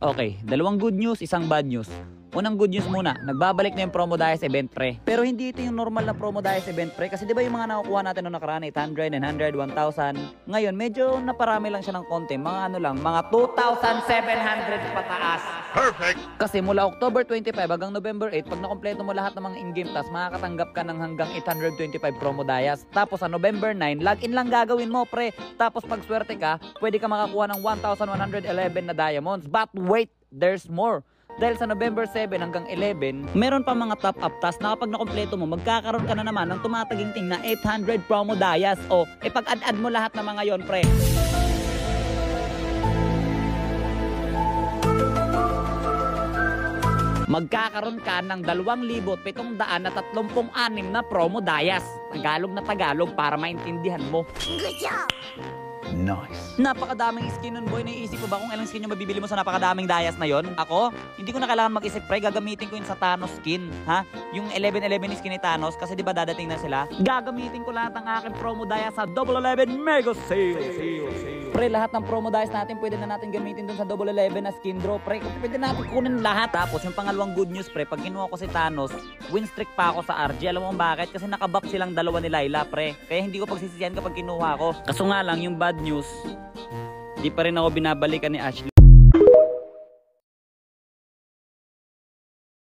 Okay, dalawang good news, isang bad news. Unang good news muna, nagbabalik na yung Promo Dias event pre. Pero hindi ito yung normal na Promo Dias event pre. Kasi di ba yung mga nakukuha natin noong nakaraan, 800, 900, 1,000. Ngayon, medyo naparami lang siya ng konti. Mga ano lang, mga 2,700 pataas. Perfect! Kasi mula October 25 hanggang November 8, pag nakompleto mo lahat ng mga in-game tasks, makakatanggap ka ng hanggang 825 Promo Dias. Tapos sa November 9, login lang gagawin mo pre. Tapos pag swerte ka, pwede ka makakuha ng 1,111 na diamonds. But wait, there's more. Dahil sa November 7 hanggang 11, meron pa mga top-up tasks na kapag nakompleto mo, magkakaroon ka na naman ng tumataginting na 800 Promo Dias. O, pag-add-add mo lahat ng mga yon pre. Magkakaroon ka ng 2,736 na Promo Dias. Tagalog na Tagalog para maintindihan mo. Good job! Nice. Napakadaming skin nun boy. Naiisip ko ba kung ilang skin yung mabibili mo sa napakadaming Dias na yon? Ako, hindi ko na kailangan mag-isip pre. Gagamitin ko yun sa Thanos skin. Ha? Yung 1111 skin ni Thanos kasi di ba dadating na sila? Gagamitin ko lahat ng aking Promo Dias sa 1111 Mega Sale. Pre, lahat ng Promo Dias natin pwede na natin gamitin dun sa 1111 na skin draw. Pre, pwede natin kunin lahat. Tapos yung pangalawang good news pre, pag kinuha ko si Thanos, win streak pa ako sa RG. Alam mo bakit? Kasi nakabox silang dalawa ni Layla pre. Kaya hindi ko pagsisisihan kapag kinuha ko. Kaso nga lang yung bad news, di pa rin ako binabalikan ni Ashley.